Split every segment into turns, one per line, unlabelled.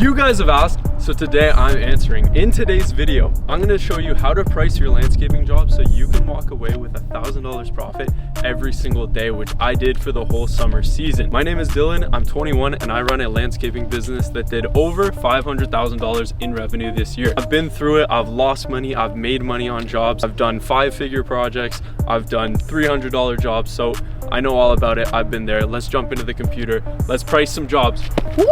You guys have asked, so today I'm answering. In today's video, I'm going to show you how to price your landscaping job so you can walk away with $1,000 profit every single day, which I did for the whole summer season. My name is Dylan, I'm 21, and I run a landscaping business that did over $500,000 in revenue this year. I've been through it, I've lost money, I've made money on jobs, I've done 5-figure projects, I've done $300 jobs, so I know all about it, I've been there. Let's jump into the computer, let's price some jobs. Woo!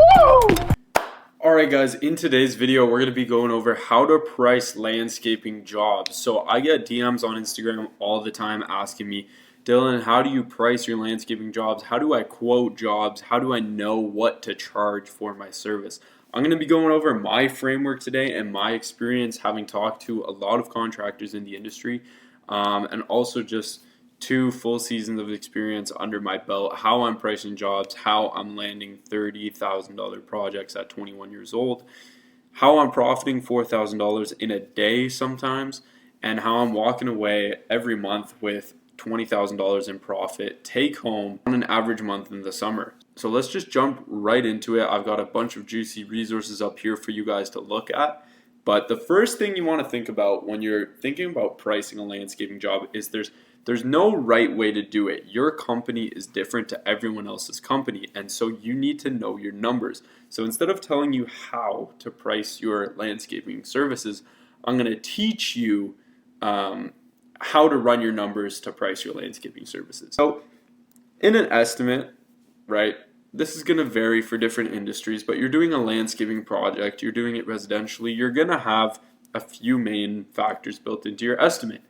Alright guys, in today's video we're going to be going over how to price landscaping jobs. So I get DMs on Instagram all the time asking me, Dylan, how do you price your landscaping jobs? How do I quote jobs? How do I know what to charge for my service? I'm going to be going over my framework today and my experience having talked to a lot of contractors in the industry, and also just 2 full seasons of experience under my belt, how I'm pricing jobs, how I'm landing $30,000 projects at 21 years old, how I'm profiting $4,000 in a day sometimes, and how I'm walking away every month with $20,000 in profit take home on an average month in the summer. So let's just jump right into it. I've got a bunch of juicy resources up here for you guys to look at. But the first thing you want to think about when you're thinking about pricing a landscaping job is there's no right way to do it. Your company is different to everyone else's company, and so you need to know your numbers. So instead of telling you how to price your landscaping services, I'm going to teach you how to run your numbers to price your landscaping services. So in an estimate, right, this is going to vary for different industries, but you're doing a landscaping project, you're doing it residentially, you're going to have a few main factors built into your estimate.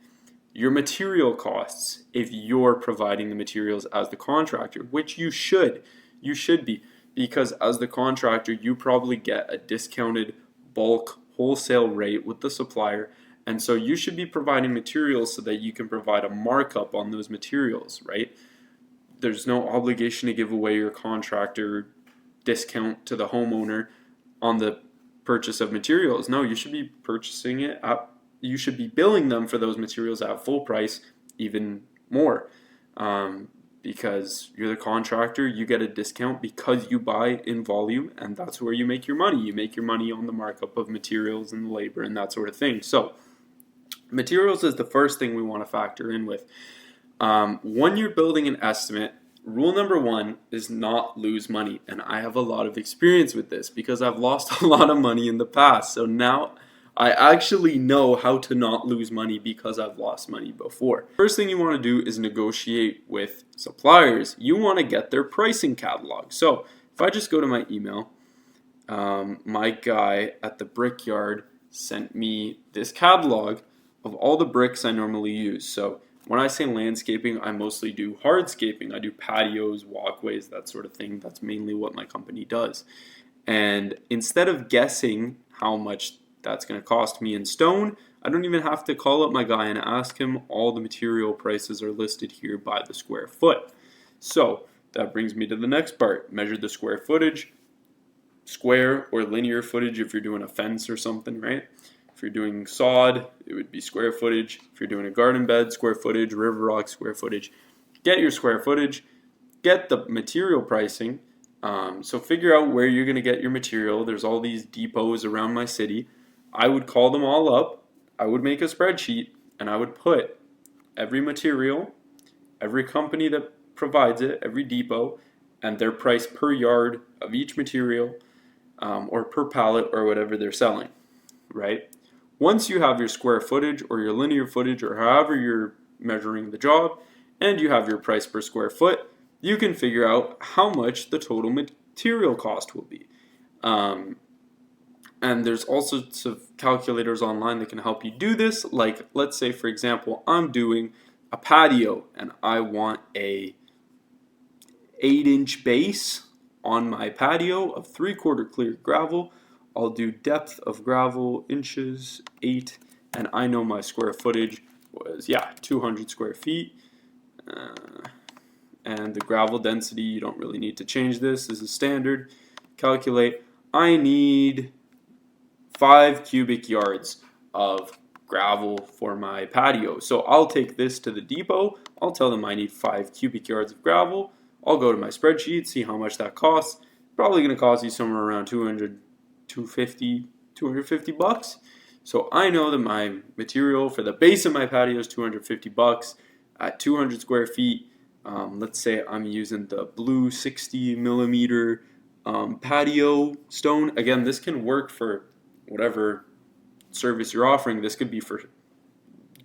Your material costs, if you're providing the materials as the contractor, which you should be, because as the contractor, you probably get a discounted bulk wholesale rate with the supplier, and so you should be providing materials so that you can provide a markup on those materials, right? There's no obligation to give away your contractor discount to the homeowner on the purchase of materials. No, you should be purchasing it at, you should be billing them for those materials at full price, even more, because you're the contractor. You get a discount because you buy in volume, and that's where you make your money. You make your money on the markup of materials and labor and that sort of thing. So materials is the first thing we want to factor in with. When you're building an estimate, rule number 1 is not lose money. And I have a lot of experience with this because I've lost a lot of money in the past. So now I actually know how to not lose money because I've lost money before. First thing you want to do is negotiate with suppliers. You want to get their pricing catalog. So if I just go to my email, my guy at the Brickyard sent me this catalog of all the bricks I normally use. So when I say landscaping, I mostly do hardscaping. I do patios, walkways, that sort of thing. That's mainly what my company does. And instead of guessing how much that's going to cost me in stone, I don't even have to call up my guy and ask him. All the material prices are listed here by the square foot. So that brings me to the next part. Measure the square footage, square or linear footage if you're doing a fence or something, right? If you're doing sod, it would be square footage. If you're doing a garden bed, square footage, river rock, square footage. Get your square footage, get the material pricing. So figure out where you're going to get your material. There's all these depots around my city. I would call them all up. I would make a spreadsheet, and I would put every material, every company that provides it, every depot, and their price per yard of each material, or per pallet, or whatever they're selling, right? Once you have your square footage or your linear footage or however you're measuring the job, and you have your price per square foot, you can figure out how much the total material cost will be. And there's all sorts of calculators online that can help you do this. Like, let's say, for example, I'm doing a patio and I want a 8-inch base on my patio of 3/4 clear gravel. I'll do depth of gravel, inches, 8, and I know my square footage was, 200 square feet. And the gravel density, you don't really need to change this. This is standard. Calculate, I need 5 cubic yards of gravel for my patio. So I'll take this to the depot. I'll tell them I need 5 cubic yards of gravel. I'll go to my spreadsheet, see how much that costs. Probably going to cost you somewhere around $200 250 bucks. So I know that my material for the base of my patio is 250 bucks at 200 square feet. Let's say I'm using the blue 60 millimeter patio stone. Again, this can work for whatever service you're offering. This could be for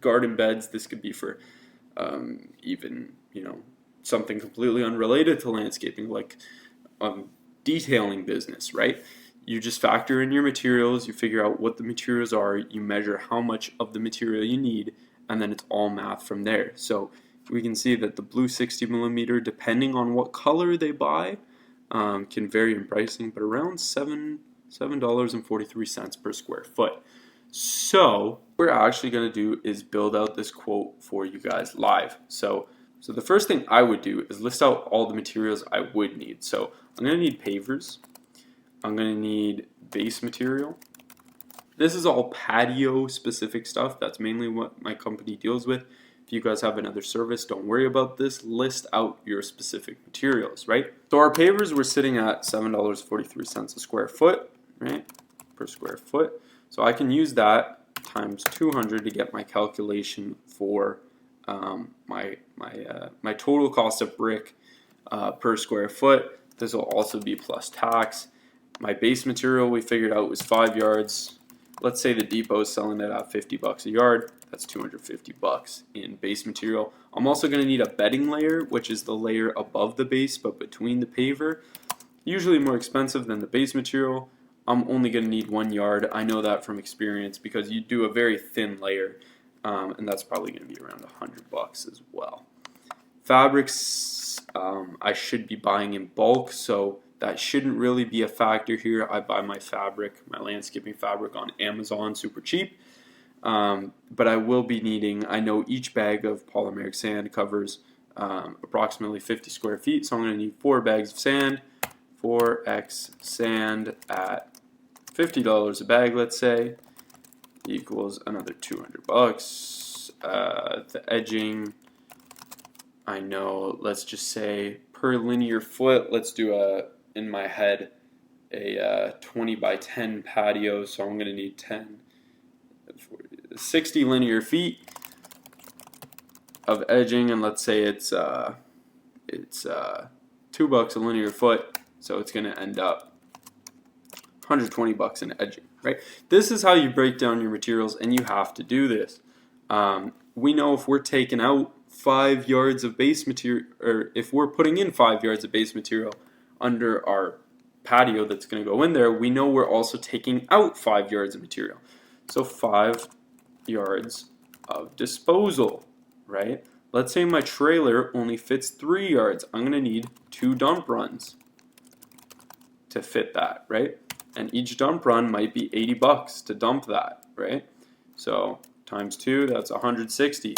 garden beds. This could be for even, something completely unrelated to landscaping, like detailing business, right? You just factor in your materials, you figure out what the materials are, you measure how much of the material you need, and then it's all math from there. So we can see that the blue 60 millimeter, depending on what color they buy, can vary in pricing, but around $7.43 per square foot. So what we're actually going to do is build out this quote for you guys live. So the first thing I would do is list out all the materials I would need. So I'm going to need pavers. I'm going to need base material. This is all patio specific stuff. That's mainly what my company deals with. If you guys have another service, don't worry about this. List out your specific materials, right? So our pavers were sitting at $7.43 a square foot, right? Per square foot. So I can use that times 200 to get my calculation for my total cost of brick per square foot. This will also be plus tax. My base material we figured out was 5 yards. Let's say the depot is selling it at 50 bucks a yard. That's 250 bucks in base material. I'm also going to need a bedding layer, which is the layer above the base but between the paver. Usually more expensive than the base material. I'm only going to need 1 yard. I know that from experience because you do a very thin layer, and that's probably going to be around 100 bucks as well. Fabrics, I should be buying in bulk, so that shouldn't really be a factor here. I buy my fabric, my landscaping fabric on Amazon, super cheap. But I will be needing, I know each bag of polymeric sand covers approximately 50 square feet, so I'm going to need 4 bags of sand. 4x sand at $50 a bag, let's say, equals another 200 bucks. The edging, I know, let's just say per linear foot, let's do in my head, a 20 by 10 patio, so I'm going to need 60 linear feet of edging, and let's say it's $2 a linear foot, so it's going to end up 120 bucks in edging, right? This is how you break down your materials, and you have to do this. We know if we're taking out 5 yards of base material, or if we're putting in 5 yards of base material under our patio that's going to go in there, we know we're also taking out 5 yards of material. So 5 yards of disposal, right? Let's say my trailer only fits 3 yards. I'm going to need 2 dump runs to fit that, right? And each dump run might be 80 bucks to dump that, right? So times 2, that's 160,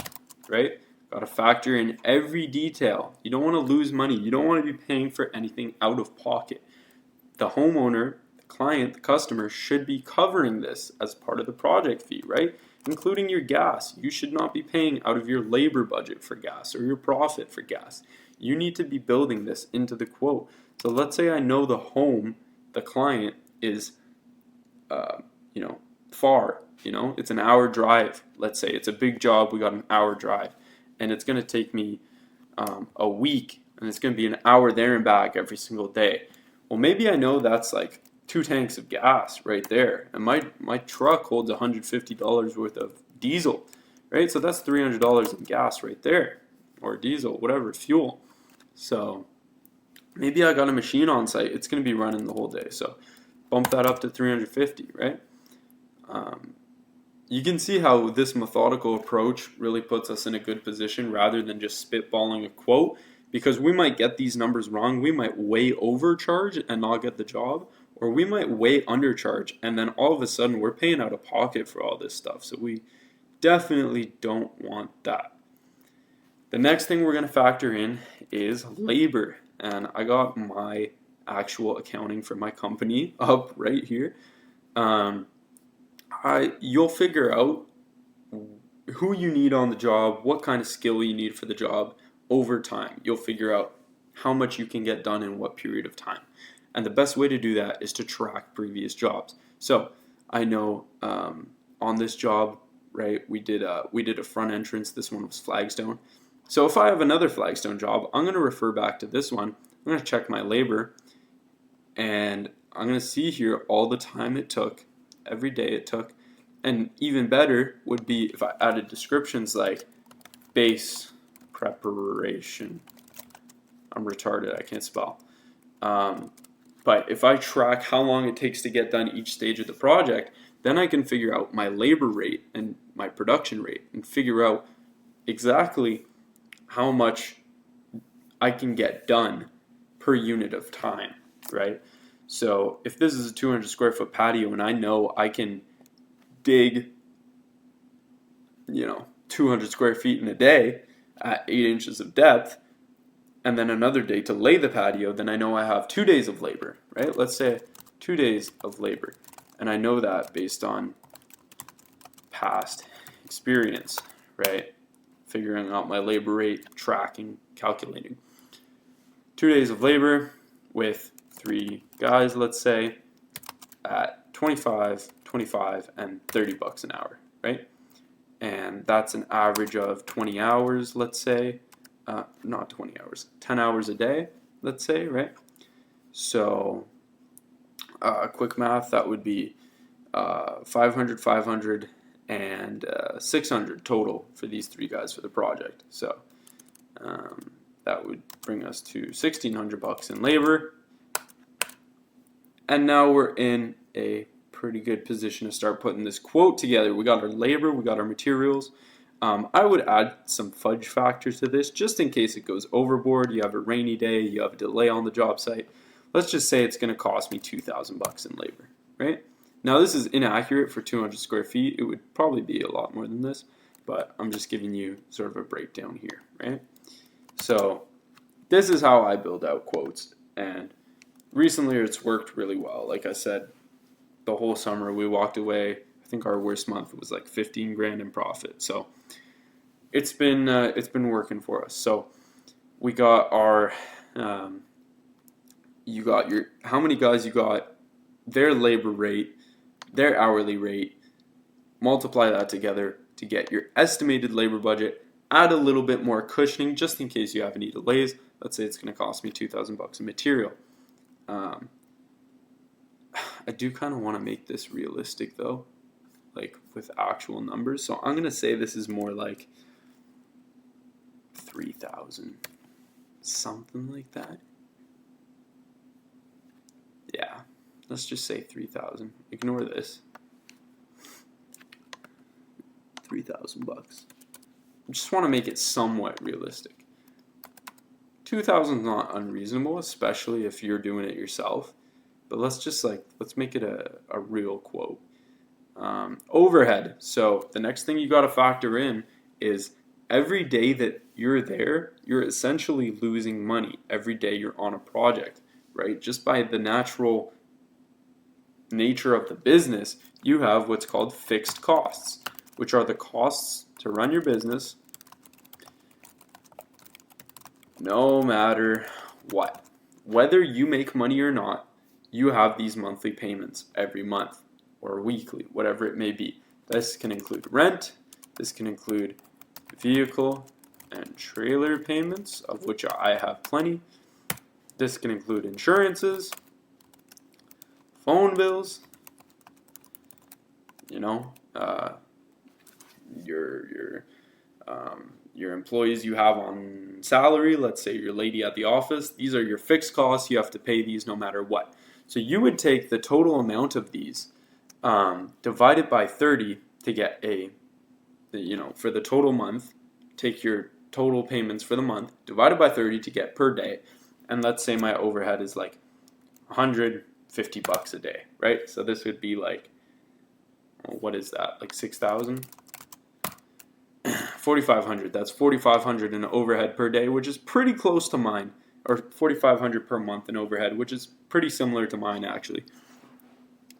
right? Got to factor in every detail. You don't want to lose money. You don't want to be paying for anything out of pocket. The homeowner, the client, the customer should be covering this as part of the project fee, right? Including your gas. You should not be paying out of your labor budget for gas or your profit for gas. You need to be building this into the quote. So let's say I know the home, the client is, far. It's an hour drive. Let's say it's a big job. We got an hour drive. And it's going to take me a week, and it's going to be an hour there and back every single day. Well, maybe I know that's like 2 tanks of gas right there, and my truck holds $150 worth of diesel, right? So that's $300 in gas right there, or diesel, whatever, fuel. So maybe I got a machine on site. It's going to be running the whole day, so bump that up to 350, right? You can see how this methodical approach really puts us in a good position rather than just spitballing a quote, because we might get these numbers wrong. We might way overcharge and not get the job, or we might way undercharge and then all of a sudden we're paying out of pocket for all this stuff. So we definitely don't want that. The next thing we're going to factor in is labor, and I got my actual accounting for my company up right here. You'll figure out who you need on the job, what kind of skill you need for the job over time. You'll figure out how much you can get done in what period of time. And the best way to do that is to track previous jobs. So I know on this job, right, we did a front entrance. This one was flagstone. So if I have another flagstone job, I'm going to refer back to this one. I'm going to check my labor, and I'm going to see here all the time it took, every day it took. And even better would be if I added descriptions like base preparation. I'm retarded, I can't spell. But if I track how long it takes to get done each stage of the project, then I can figure out my labor rate and my production rate and figure out exactly how much I can get done per unit of time, right? So if this is a 200 square foot patio and I know I can dig, 200 square feet in a day at 8 inches of depth, and then another day to lay the patio, then I know I have 2 days of labor, right? Let's say 2 days of labor. And I know that based on past experience, right? Figuring out my labor rate, tracking, calculating. 2 days of labor with 3 guys, let's say, at 25, and $30 an hour, right? And that's an average of 20 hours, let's say. Not 20 hours, 10 hours a day, let's say, right? So, quick math, that would be 500, and 600 total for these 3 guys for the project. So, that would bring us to $1,600 in labor. And now we're in a pretty good position to start putting this quote together. We got our labor, we got our materials. I would add some fudge factors to this just in case it goes overboard. You have a rainy day, you have a delay on the job site. Let's just say it's going to cost me $2,000 in labor, right? Now this is inaccurate for 200 square feet. It would probably be a lot more than this, but I'm just giving you sort of a breakdown here, right? So this is how I build out quotes, and recently it's worked really well. Like I said, the whole summer we walked away, I think our worst month was like 15 grand in profit. So it's been working for us. So we got our you got your how many guys you got, their labor rate, their hourly rate, multiply that together to get your estimated labor budget. Add a little bit more cushioning just in case you have any delays. Let's say it's going to cost me $2,000 in material. I do kind of want to make this realistic though, like with actual numbers. So I'm going to say this is more like 3,000, something like that. Yeah, let's just say 3,000. Ignore this. $3,000. I just want to make it somewhat realistic. 2,000 is not unreasonable, especially if you're doing it yourself. But let's make it a real quote. Overhead. So the next thing you got to factor in is every day that you're there, you're essentially losing money every day you're on a project, right? Just by the natural nature of the business, you have what's called fixed costs, which are the costs to run your business no matter what. Whether you make money or not, you have these monthly payments every month or weekly, whatever it may be. This can include rent, this can include vehicle and trailer payments, of which I have plenty. This can include insurances, phone bills, your employees you have on salary, let's say your lady at the office. These are your fixed costs. You have to pay these no matter what. So you would take the total amount of these, divide it by 30 to get for the total month. Take your total payments for the month, divide it by 30 to get per day. And let's say my overhead is like $150 a day, right? So this would be like, what is that? Like 6,000? 4,500. That's 4,500 in overhead per day, which is pretty close to mine, or 4,500 per month in overhead, which is pretty similar to mine actually.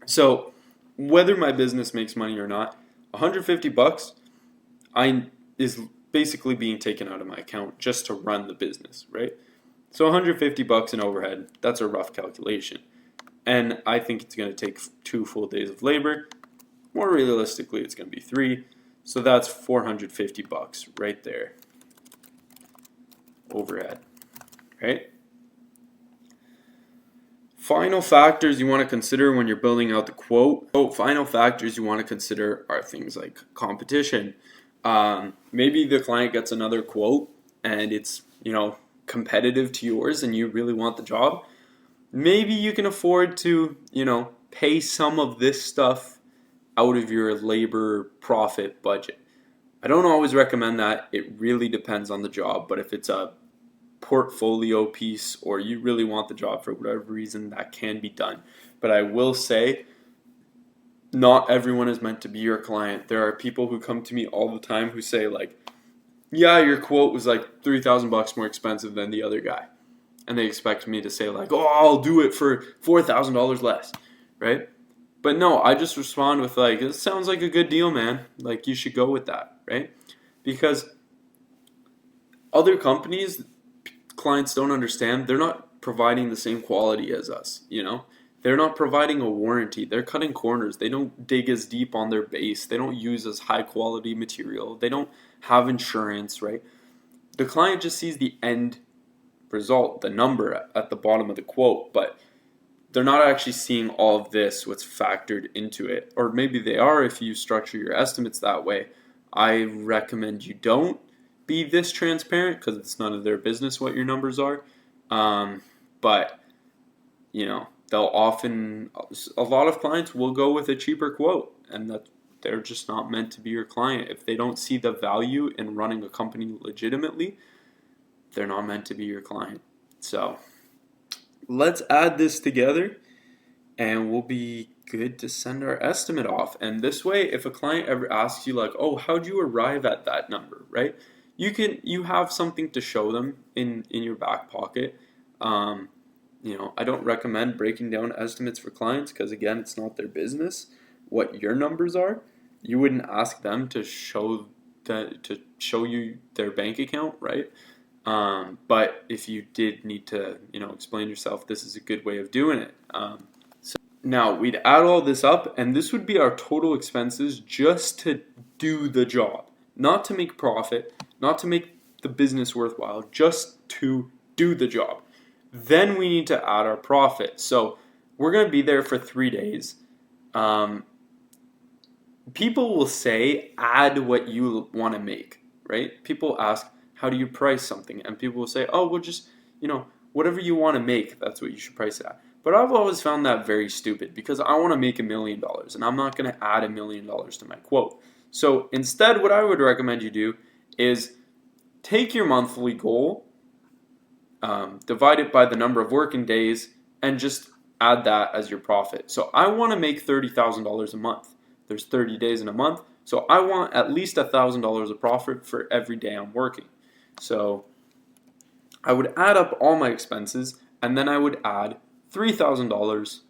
So whether my business makes money or not, $150 is basically being taken out of my account just to run the business, right? So 150 bucks in overhead, that's a rough calculation. And I think it's going to take 2 full days of labor. More realistically, it's going to be 3. So that's 450 bucks right there. Overhead, right? Final factors you want to consider when you're building out the quote. Final factors you want to consider are things like competition. Maybe the client gets another quote and it's, competitive to yours and you really want the job. Maybe you can afford to, pay some of this stuff out of your labor profit budget. I don't always recommend that. It really depends on the job, but if it's a portfolio piece or you really want the job for whatever reason, that can be done. But I will say, not everyone is meant to be your client. There are people who come to me all the time who say like, yeah, your quote was like 3,000 bucks more expensive than the other guy. And they expect me to say like, oh, I'll do it for $4,000 less, right? But no, I just respond with like, it sounds like a good deal, man. Like you should go with that, right? Because other companies, clients don't understand, they're not providing the same quality as us, They're not providing a warranty. They're cutting corners. They don't dig as deep on their base. They don't use as high quality material. They don't have insurance, right? The client just sees the end result, the number at the bottom of the quote, but they're not actually seeing all of this, what's factored into it. Or maybe they are if you structure your estimates that way. I recommend you don't be this transparent because it's none of their business what your numbers are. But, they'll often, a lot of clients will go with a cheaper quote, and that they're just not meant to be your client. If they don't see the value in running a company legitimately, they're not meant to be your client. So let's add this together and we'll be good to send our estimate off. And this way, if a client ever asks you like, oh, how'd you arrive at that number, right? You have something to show them in your back pocket. I don't recommend breaking down estimates for clients because again, it's not their business what your numbers are. You wouldn't ask them to show you their bank account, right? But if you did need to, explain yourself, this is a good way of doing it. So now we'd add all this up, and this would be our total expenses just to do the job, not to make profit, not to make the business worthwhile, just to do the job. Then we need to add our profit. So we're going to be there for 3 days. People will say, add what you want to make, right? People ask, how do you price something? And people will say, oh, well, just, whatever you want to make, that's what you should price it at. But I've always found that very stupid because I want to make $1 million and I'm not going to add $1 million to my quote. So instead, what I would recommend you do is take your monthly goal, divide it by the number of working days, and just add that as your profit. So I want to make $30,000 a month. There's 30 days in a month. So I want at least $1,000 of profit for every day I'm working. So I would add up all my expenses and then I would add $3,000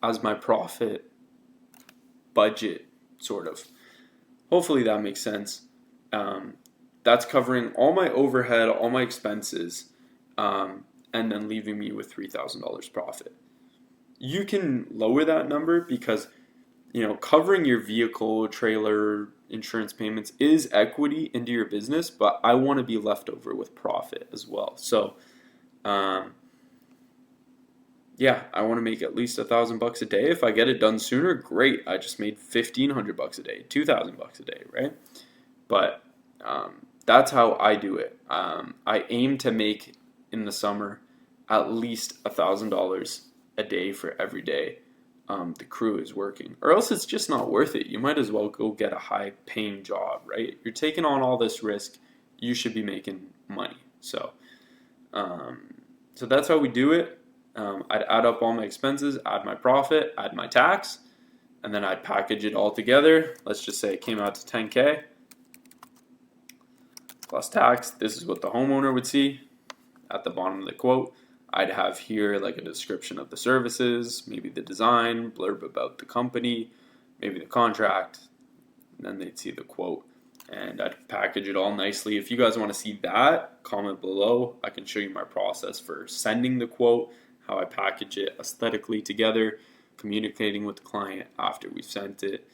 as my profit budget, sort of. Hopefully that makes sense. That's covering all my overhead, all my expenses, and then leaving me with $3,000 profit. You can lower that number because covering your vehicle, trailer, insurance payments is equity into your business, but I want to be left over with profit as well. So, I want to make at least $1,000 a day. If I get it done sooner, great. I just made $1,500 a day, $2,000 a day, right? But that's how I do it. I aim to make in the summer at least $1,000 a day for every day the crew is working, or else it's just not worth it. You might as well go get a high paying job, right? You're taking on all this risk. You should be making money. So that's how we do it. I'd add up all my expenses, add my profit, add my tax, and then I'd package it all together. Let's just say it came out to 10K plus tax. This is what the homeowner would see at the bottom of the quote. I'd have here like a description of the services, maybe the design, blurb about the company, maybe the contract, and then they'd see the quote. and I'd package it all nicely. If you guys want to see that, comment below. I can show you my process for sending the quote, how I package it aesthetically together, communicating with the client after we've sent it.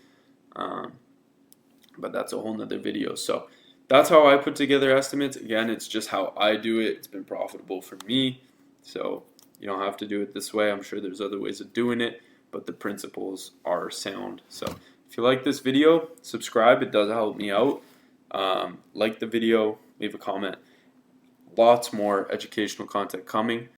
But that's a whole nother video. So that's how I put together estimates. Again, it's just how I do it. It's been profitable for me. So you don't have to do it this way. I'm sure there's other ways of doing it, but the principles are sound. So if you like this video, subscribe. It does help me out. Like the video, leave a comment. Lots more educational content coming.